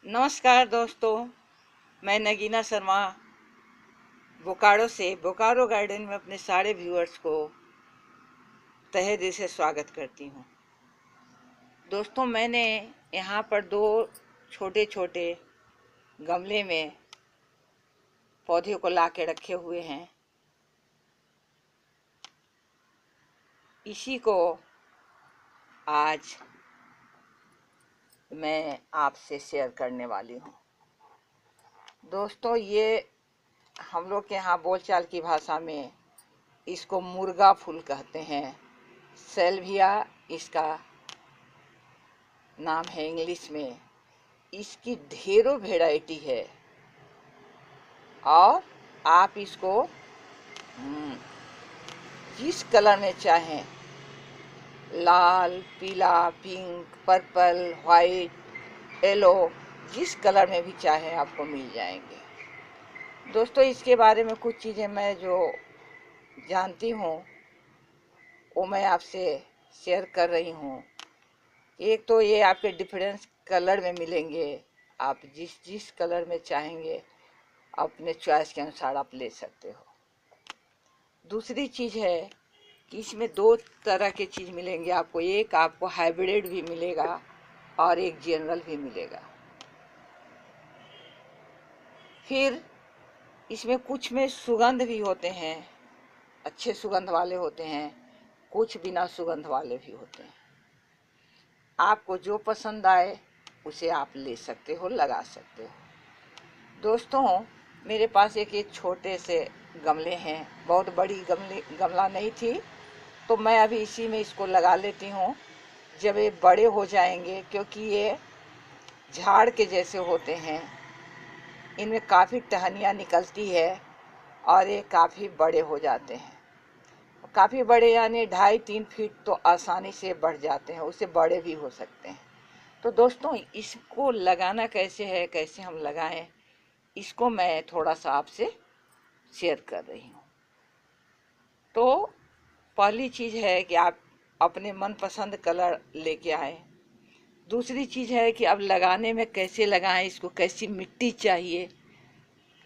नमस्कार दोस्तों, मैं नगीना शर्मा बोकारो से बोकारो गार्डन में अपने सारे व्यूअर्स को तहे दिल से स्वागत करती हूँ। दोस्तों, मैंने यहाँ पर दो छोटे छोटे गमले में पौधे को ला के रखे हुए हैं। इसी को आज मैं आपसे शेयर करने वाली हूँ। दोस्तों, ये हम लोग के यहाँ बोलचाल की भाषा में इसको मुर्गा फूल कहते हैं। सेल्विया इसका नाम है इंग्लिश में। इसकी ढेरों वैरायटी है और आप इसको जिस कलर में चाहें, लाल, पीला, पिंक, पर्पल, वाइट, येलो, जिस कलर में भी चाहें आपको मिल जाएंगे। दोस्तों, इसके बारे में कुछ चीज़ें मैं जो जानती हूँ वो मैं आपसे शेयर कर रही हूँ। एक तो ये आपके डिफरेंस कलर में मिलेंगे। आप जिस जिस कलर में चाहेंगे अपने चॉइस के अनुसार आप ले सकते हो। दूसरी चीज़ है कि इसमें दो तरह के चीज़ मिलेंगे आपको। एक आपको हाइब्रिड भी मिलेगा और एक जनरल भी मिलेगा। फिर इसमें कुछ में सुगंध भी होते हैं, अच्छे सुगंध वाले होते हैं, कुछ बिना सुगंध वाले भी होते हैं। आपको जो पसंद आए उसे आप ले सकते हो, लगा सकते हो। दोस्तों, मेरे पास एक छोटे से गमले हैं। बहुत बड़ी गमला नहीं थी, तो मैं अभी इसी में इसको लगा लेती हूँ। जब ये बड़े हो जाएंगे, क्योंकि ये झाड़ के जैसे होते हैं, इनमें काफ़ी टहनियाँ निकलती है और ये काफ़ी बड़े हो जाते हैं। काफ़ी बड़े यानी 2.5-3 फीट तो आसानी से बढ़ जाते हैं, उससे बड़े भी हो सकते हैं। तो दोस्तों, इसको लगाना कैसे है, कैसे हम लगाएं, इसको मैं थोड़ा सा आपसे शेयर कर रही हूँ। तो पहली चीज़ है कि आप अपने मनपसंद कलर लेके आए। दूसरी चीज़ है कि अब लगाने में कैसे लगाएं, इसको कैसी मिट्टी चाहिए।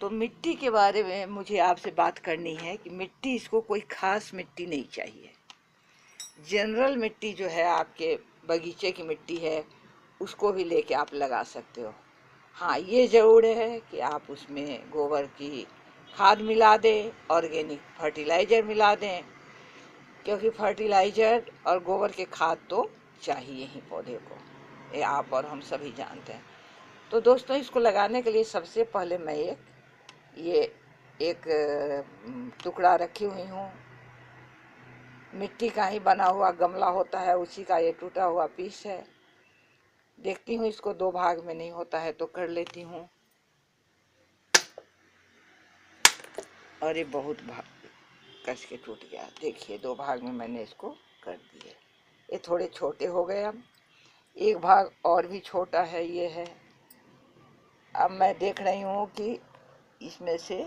तो मिट्टी के बारे में मुझे आपसे बात करनी है कि मिट्टी, इसको कोई ख़ास मिट्टी नहीं चाहिए। जनरल मिट्टी जो है आपके बगीचे की मिट्टी है, उसको भी लेके आप लगा सकते हो। हाँ, ये ज़रूर है कि आप उसमें गोबर की खाद मिला दें, ऑर्गेनिक फर्टिलाइज़र मिला दें, क्योंकि फर्टिलाइज़र और गोबर के खाद तो चाहिए ही पौधे को, ये आप और हम सभी जानते हैं। तो दोस्तों, इसको लगाने के लिए सबसे पहले मैं एक टुकड़ा रखी हुई हूँ। मिट्टी का ही बना हुआ गमला होता है, उसी का ये टूटा हुआ पीस है। देखती हूँ इसको 2 भाग में नहीं होता है तो कर लेती हूँ। और ये बहुत भाग कस के टूट गया। देखिए, 2 भाग में मैंने इसको कर दिए। ये थोड़े छोटे हो गए। अब एक भाग और भी छोटा है, ये है। अब मैं देख रही हूँ कि इसमें से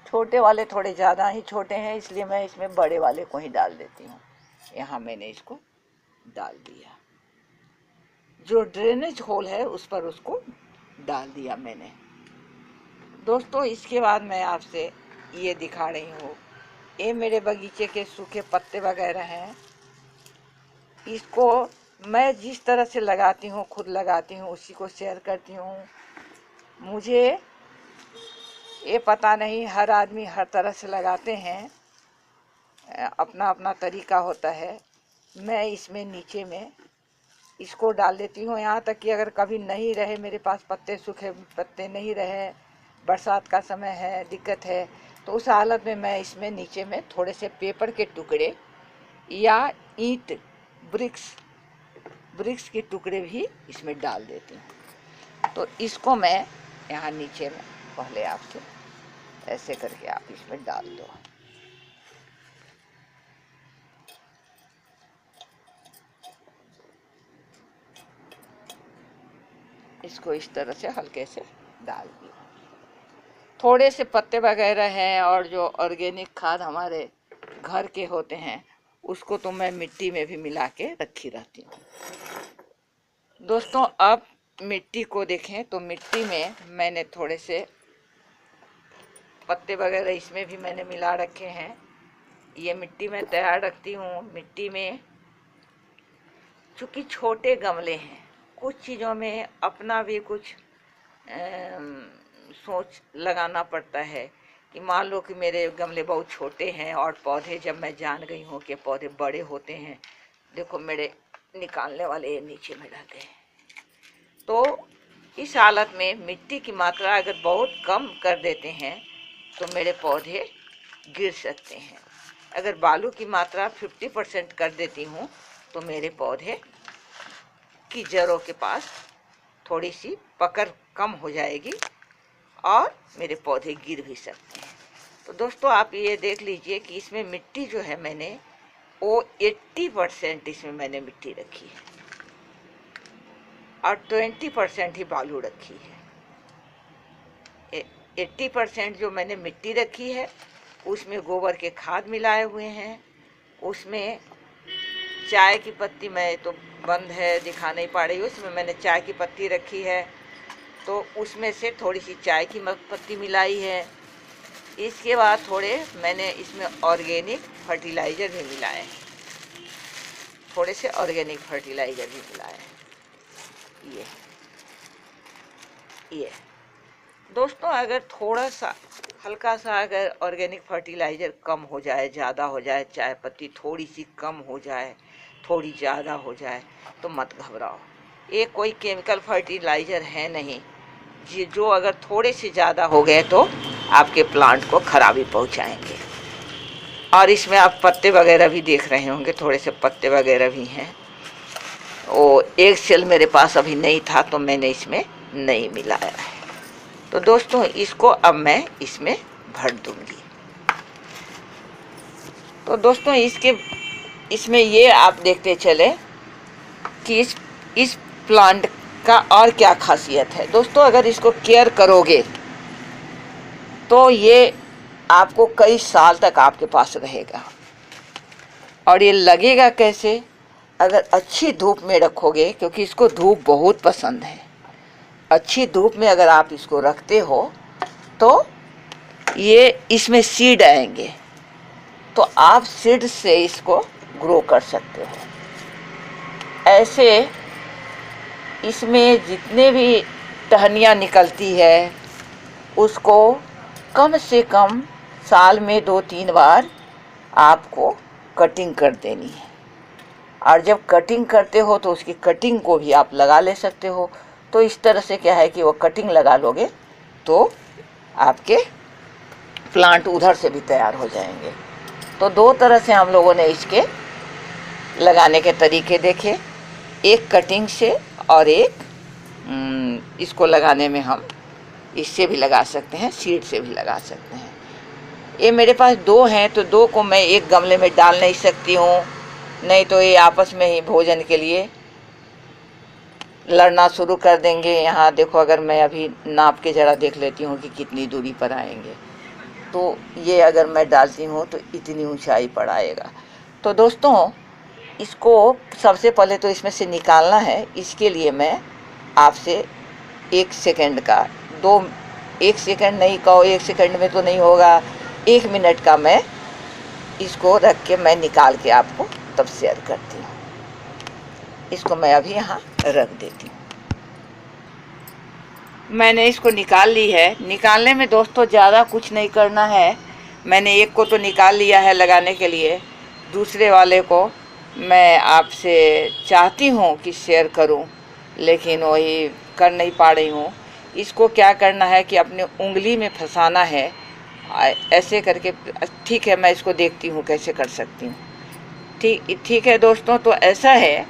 छोटे वाले थोड़े ज़्यादा ही छोटे हैं, इसलिए मैं इसमें बड़े वाले को ही डाल देती हूँ। यहाँ मैंने इसको डाल दिया। जो ड्रेनेज होल है उस पर उसको डाल दिया मैंने। दोस्तों, इसके बाद मैं आपसे ये दिखा रही हूँ, ये मेरे बगीचे के सूखे पत्ते वगैरह हैं। इसको मैं जिस तरह से लगाती हूँ, खुद लगाती हूँ, उसी को शेयर करती हूँ। मुझे ये पता नहीं, हर आदमी हर तरह से लगाते हैं, अपना अपना तरीका होता है। मैं इसमें नीचे में इसको डाल देती हूँ। यहाँ तक कि अगर कभी नहीं रहे मेरे पास पत्ते, सूखे पत्ते नहीं रहे, बरसात का समय है, दिक्कत है, तो उस हालत में मैं इसमें नीचे में थोड़े से पेपर के टुकड़े या ईंट, ब्रिक्स के टुकड़े भी इसमें डाल देती हूँ। तो इसको मैं यहाँ नीचे में पहले आपसे ऐसे करके आप इसमें डाल दो। इसको इस तरह से हल्के से डाल दिया। थोड़े से पत्ते वगैरह हैं और जो ऑर्गेनिक खाद हमारे घर के होते हैं, उसको तो मैं मिट्टी में भी मिला के रखी रहती हूँ। दोस्तों अब मिट्टी को देखें तो मिट्टी में मैंने थोड़े से पत्ते वगैरह इसमें भी मैंने मिला रखे हैं। ये मिट्टी मैं तैयार रखती हूँ। मिट्टी में चूँकि छोटे गमले हैं, कुछ चीज़ों में अपना भी कुछ सोच लगाना पड़ता है कि मान लो कि मेरे गमले बहुत छोटे हैं और पौधे जब मैं जान गई हूँ कि पौधे बड़े होते हैं, देखो मेरे निकालने वाले ये नीचे में रहते हैं, तो इस हालत में मिट्टी की मात्रा अगर बहुत कम कर देते हैं तो मेरे पौधे गिर सकते हैं। अगर बालू की मात्रा 50% कर देती हूँ तो मेरे पौधे की जड़ों के पास थोड़ी सी पकड़ कम हो जाएगी और मेरे पौधे गिर भी सकते हैं। तो दोस्तों आप ये देख लीजिए कि इसमें मिट्टी जो है मैंने वो 80% इसमें मैंने मिट्टी रखी है और 20% ही बालू रखी है। 80% जो मैंने मिट्टी रखी है उसमें गोबर के खाद मिलाए हुए हैं, उसमें चाय की पत्ती, मैं तो बंद है दिखा नहीं पा रही हूँ, उसमें मैंने चाय की पत्ती रखी है तो उसमें से थोड़ी सी चाय की पत्ती मिलाई है। इसके बाद थोड़े मैंने इसमें ऑर्गेनिक फर्टिलाइज़र भी मिलाए हैं, थोड़े से ऑर्गेनिक फर्टिलाइज़र भी मिलाए हैं। ये दोस्तों अगर थोड़ा सा हल्का सा अगर ऑर्गेनिक फर्टिलाइज़र कम हो जाए, ज़्यादा हो जाए, चाय पत्ती थोड़ी सी कम हो जाए, थोड़ी ज़्यादा हो जाए तो मत घबराओ। ये कोई केमिकल फर्टिलाइज़र है नहीं जो अगर थोड़े से ज़्यादा हो गए तो आपके प्लांट को खराबी पहुंचाएंगे। और इसमें आप पत्ते वगैरह भी देख रहे होंगे, थोड़े से पत्ते वगैरह भी हैं। वो एक सेल मेरे पास अभी नहीं था तो मैंने इसमें नहीं मिलाया है। तो दोस्तों इसको अब मैं इसमें भर दूंगी। तो दोस्तों इसमें ये आप देखते चले कि इस प्लांट का और क्या खासियत है। दोस्तों अगर इसको केयर करोगे तो ये आपको कई साल तक आपके पास रहेगा। और ये लगेगा कैसे, अगर अच्छी धूप में रखोगे, क्योंकि इसको धूप बहुत पसंद है। अच्छी धूप में अगर आप इसको रखते हो तो ये इसमें सीड आएंगे तो आप सीड से इसको ग्रो कर सकते हो। ऐसे इसमें जितने भी टहनियाँ निकलती है उसको कम से कम साल में 2-3 बार आपको कटिंग कर देनी है। और जब कटिंग करते हो तो उसकी कटिंग को भी आप लगा ले सकते हो। तो इस तरह से क्या है कि वो कटिंग लगा लोगे तो आपके प्लांट उधर से भी तैयार हो जाएंगे। तो 2 तरह से हम लोगों ने इसके लगाने के तरीके देखे, एक कटिंग से और एक इसको लगाने में हम इससे भी लगा सकते हैं, सीड से भी लगा सकते हैं। ये मेरे पास 2 हैं तो 2 को मैं एक गमले में डाल नहीं सकती हूँ, नहीं तो ये आपस में ही भोजन के लिए लड़ना शुरू कर देंगे। यहाँ देखो, अगर मैं अभी नाप के ज़रा देख लेती हूँ कि कितनी दूरी पर आएंगे, तो ये अगर मैं डालती हूँ तो इतनी ऊंचाई पर आएगा। तो दोस्तों इसको सबसे पहले तो इसमें से निकालना है। इसके लिए मैं आपसे 1 सेकंड का 1 सेकंड नहीं कहो, 1 सेकंड में तो नहीं होगा, 1 मिनट का मैं इसको रख के मैं निकाल के आपको तब शेयर करती हूँ। इसको मैं अभी यहाँ रख देती हूँ। मैंने इसको निकाल ली है। निकालने में दोस्तों ज़्यादा कुछ नहीं करना है। मैंने एक को तो निकाल लिया है लगाने के लिए, दूसरे वाले को मैं आपसे चाहती हूँ कि शेयर करूँ, लेकिन वही कर नहीं पा रही हूँ। इसको क्या करना है कि अपने उंगली में फंसाना है ऐसे करके। ठीक है, मैं इसको देखती हूँ कैसे कर सकती हूँ। ठीक है दोस्तों, तो ऐसा है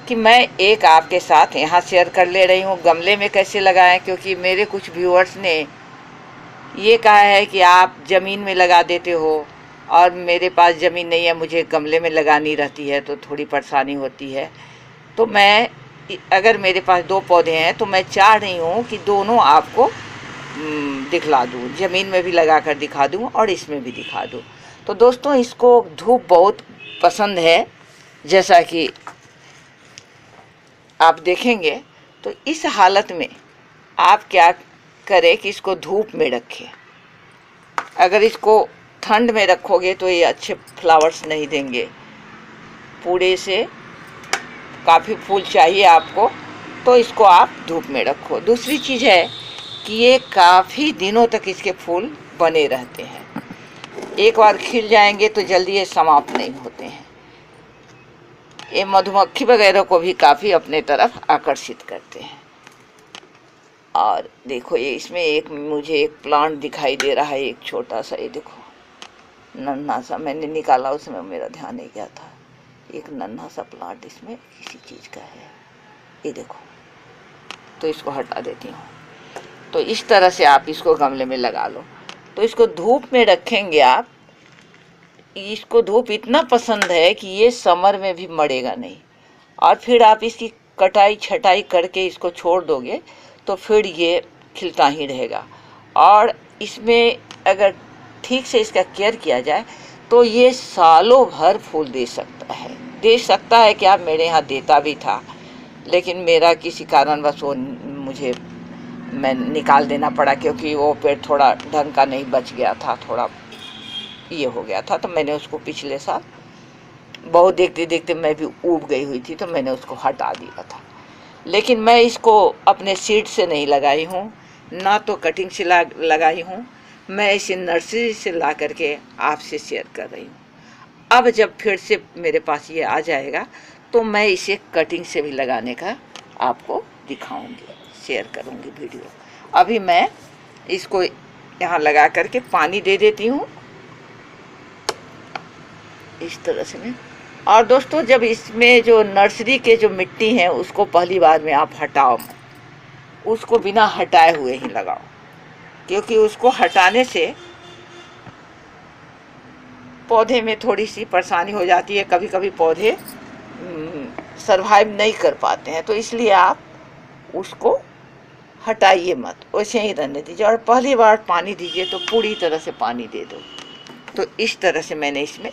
कि मैं एक आपके साथ यहाँ शेयर कर ले रही हूँ गमले में कैसे लगाएं, क्योंकि मेरे कुछ व्यूअर्स ने ये कहा है कि आप ज़मीन में लगा देते हो और मेरे पास ज़मीन नहीं है, मुझे गमले में लगानी रहती है तो थोड़ी परेशानी होती है। तो मैं अगर मेरे पास 2 पौधे हैं तो मैं चाह रही हूँ कि दोनों आपको दिखला दूँ, ज़मीन में भी लगा कर दिखा दूँ और इसमें भी दिखा दूँ। तो दोस्तों इसको धूप बहुत पसंद है, जैसा कि आप देखेंगे तो इस हालत में आप क्या करें कि इसको धूप में रखें। अगर इसको ठंड में रखोगे तो ये अच्छे फ्लावर्स नहीं देंगे। पूरे से काफ़ी फूल चाहिए आपको, तो इसको आप धूप में रखो। दूसरी चीज़ है कि ये काफ़ी दिनों तक इसके फूल बने रहते हैं। एक बार खिल जाएंगे तो जल्दी ये समाप्त नहीं होते हैं। ये मधुमक्खी वगैरह को भी काफ़ी अपने तरफ आकर्षित करते हैं। और देखो ये इसमें एक मुझे एक प्लांट दिखाई दे रहा है, एक छोटा सा, ये देखो नन्हा सा, मैंने निकाला उसमें मेरा ध्यान नहीं गया था। एक नन्हा सा प्लांट इसमें किसी चीज़ का है, ये देखो। तो इसको हटा देती हूँ। तो इस तरह से आप इसको गमले में लगा लो। तो इसको धूप में रखेंगे आप। इसको धूप इतना पसंद है कि ये समर में भी मरेगा नहीं। और फिर आप इसकी कटाई छटाई करके इसको छोड़ दोगे तो फिर ये खिलता ही रहेगा। और इसमें अगर ठीक से इसका केयर किया जाए तो ये सालों भर फूल दे सकता है क्या, मेरे यहाँ देता भी था, लेकिन मेरा किसी कारणवश वो मैं निकाल देना पड़ा, क्योंकि वो पेड़ थोड़ा ढंग का नहीं बच गया था, थोड़ा ये हो गया था। तो मैंने उसको पिछले साल बहुत देखते देखते मैं भी ऊब गई हुई थी, तो मैंने उसको हटा दिया था। लेकिन मैं इसको अपने सीड से नहीं लगाई हूँ, ना तो कटिंग से लगाई हूँ, मैं इसे नर्सरी से ला करके आपसे शेयर कर रही हूँ। अब जब फिर से मेरे पास ये आ जाएगा तो मैं इसे कटिंग से भी लगाने का आपको दिखाऊंगी, शेयर करूंगी वीडियो। अभी मैं इसको यहाँ लगा करके पानी दे देती हूँ इस तरह से मैं। और दोस्तों, जब इसमें जो नर्सरी के जो मिट्टी है उसको पहली बार में आप हटाओ, उसको बिना हटाए हुए ही लगाओ, क्योंकि उसको हटाने से पौधे में थोड़ी सी परेशानी हो जाती है। कभी कभी पौधे सरवाइव नहीं कर पाते हैं, तो इसलिए आप उसको हटाइए मत, वैसे ही रहने दीजिए। और पहली बार पानी दीजिए तो पूरी तरह से पानी दे दो। तो इस तरह से मैंने इसमें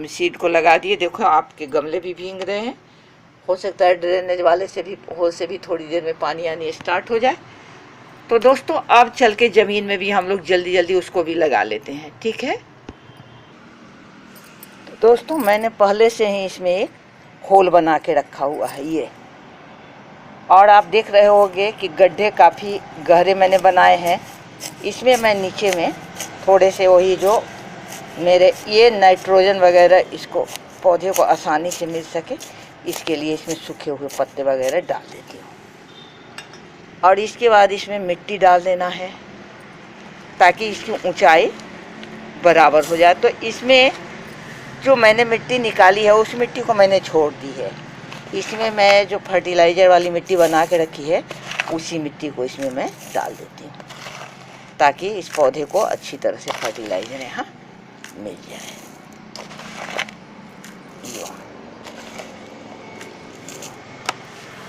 सीड को लगा दिए। देखो आपके गमले भी भीग रहे हैं, हो सकता है ड्रेनेज वाले से भी होल से भी थोड़ी देर में पानी आनी स्टार्ट हो जाए। तो दोस्तों, अब चल के ज़मीन में भी हम लोग जल्दी जल्दी उसको भी लगा लेते हैं, ठीक है। तो दोस्तों, मैंने पहले से ही इसमें एक होल बना के रखा हुआ है ये, और आप देख रहे होंगे कि गड्ढे काफ़ी गहरे मैंने बनाए हैं। इसमें मैं नीचे में थोड़े से वही जो मेरे ये नाइट्रोजन वगैरह इसको पौधे को आसानी से मिल सके, इसके लिए इसमें सूखे हुए पत्ते वगैरह डाल देती हूँ। और इसके बाद इसमें मिट्टी डाल देना है ताकि इसकी ऊंचाई बराबर हो जाए। तो इसमें जो मैंने मिट्टी निकाली है उस मिट्टी को मैंने छोड़ दी है। इसमें मैं जो फर्टिलाइज़र वाली मिट्टी बना के रखी है उसी मिट्टी को इसमें मैं डाल देती हूँ, ताकि इस पौधे को अच्छी तरह से फर्टिलाइज़र यहाँ मिल जाए।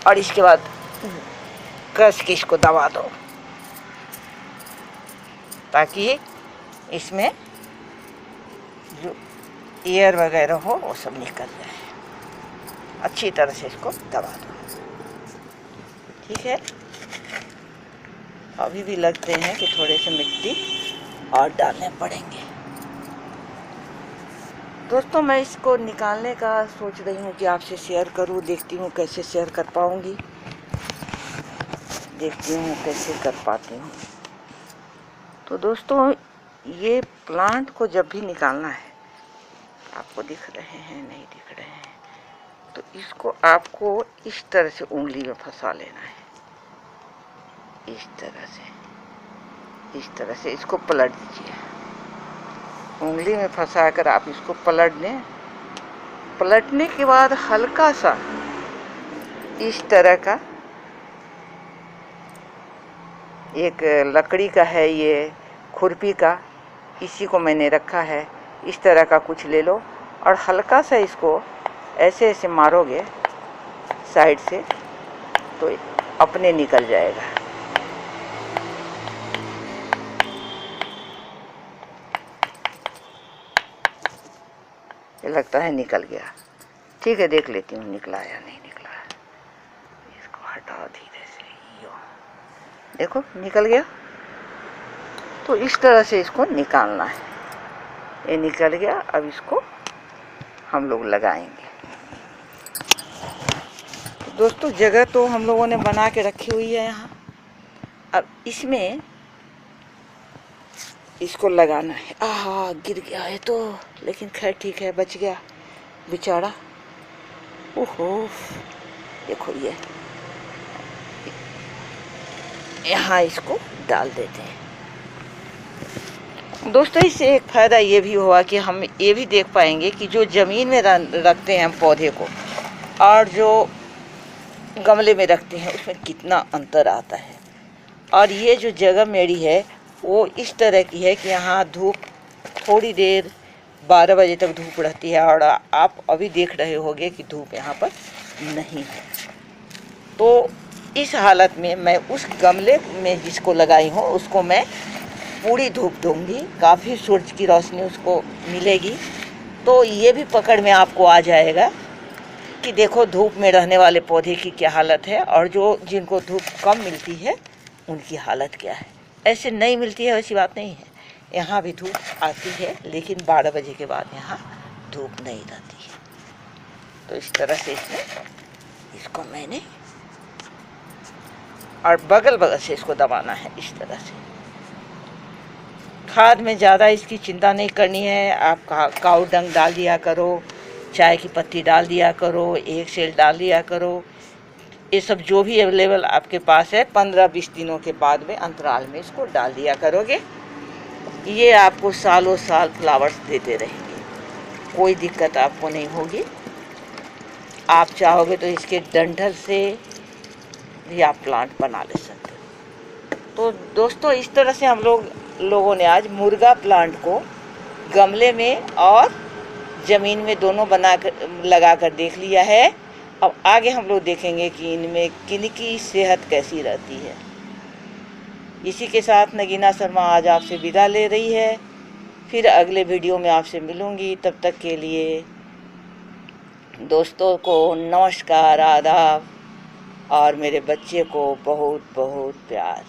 और इसके बाद कस के इसको दबा दो ताकि इसमें जो एयर वगैरह हो वो सब निकल जाए। अच्छी तरह से इसको दबा दो, ठीक है। अभी भी लगते हैं कि थोड़े से मिट्टी और डालने पड़ेंगे। दोस्तों, मैं इसको निकालने का सोच रही हूँ कि आपसे शेयर करूँ, देखती हूँ कैसे शेयर कर पाऊँगी, देखती हूँ कैसे कर पाती हूँ। तो दोस्तों, ये प्लांट को जब भी निकालना है, आपको दिख रहे हैं नहीं दिख रहे हैं, तो इसको आपको इस तरह से उंगली में फंसा लेना है, इस तरह से इसको पलट दीजिए। उंगली में फंसा कर आप इसको पलट दें। पलटने के बाद हल्का सा इस तरह का एक लकड़ी का है, ये खुरपी का, इसी को मैंने रखा है। इस तरह का कुछ ले लो और हल्का सा इसको ऐसे ऐसे मारोगे साइड से तो अपने निकल जाएगा। ये लगता है निकल गया, ठीक है, देख लेती हूँ निकला या नहीं निकला। धीरे से, यो देखो निकल गया। तो इस तरह से इसको निकालना है। ये निकल गया, अब इसको हम लोग लगाएंगे। तो दोस्तों जगह तो हम लोगों ने बना के रखी हुई है यहाँ। अब इसमें इसको लगाना है। आहा गिर गया है तो, लेकिन खैर ठीक है, बच गया बेचारा। ओहो देखो ये यहाँ इसको डाल देते हैं। दोस्तों इससे एक फ़ायदा ये भी हुआ कि हम ये भी देख पाएंगे कि जो ज़मीन में रखते हैं हम पौधे को और जो गमले में रखते हैं उसमें कितना अंतर आता है। और ये जो जगह मेरी है वो इस तरह की है कि यहाँ धूप थोड़ी देर 12 बजे तक धूप रहती है, और आप अभी देख रहे होंगे कि धूप यहाँ पर नहीं है। तो इस हालत में मैं उस गमले में जिसको लगाई हूँ उसको मैं पूरी धूप दूंगी, काफ़ी सूरज की रोशनी उसको मिलेगी। तो ये भी पकड़ में आपको आ जाएगा कि देखो धूप में रहने वाले पौधे की क्या हालत है और जो जिनको धूप कम मिलती है उनकी हालत क्या है। ऐसे नहीं मिलती है वैसी बात नहीं है, यहाँ भी धूप आती है, लेकिन 12 बजे के बाद यहाँ धूप नहीं रहती है। तो इस तरह से इसको मैंने और बगल बगल से इसको दबाना है इस तरह से। खाद में ज़्यादा इसकी चिंता नहीं करनी है। आप काऊ डंग डाल दिया करो, चाय की पत्ती डाल दिया करो, एक सेल डाल दिया करो। ये सब जो भी अवेलेबल आपके पास है 15-20 दिनों के बाद में अंतराल में इसको डाल दिया करोगे। ये आपको सालों साल फ्लावर्स देते रहेंगे, कोई दिक्कत आपको नहीं होगी। आप चाहोगे तो इसके डंठल से भी आप प्लांट बना ले सकते हो। तो दोस्तों इस तरह से हम लोगों ने आज मुर्गा प्लांट को गमले में और ज़मीन में दोनों लगा कर देख लिया है। अब आगे हम लोग देखेंगे कि इनमें किनकी सेहत कैसी रहती है। इसी के साथ नगीना शर्मा आज आपसे विदा ले रही है। फिर अगले वीडियो में आपसे मिलूंगी। तब तक के लिए दोस्तों को नमस्कार, आदाब, और मेरे बच्चे को बहुत बहुत प्यार।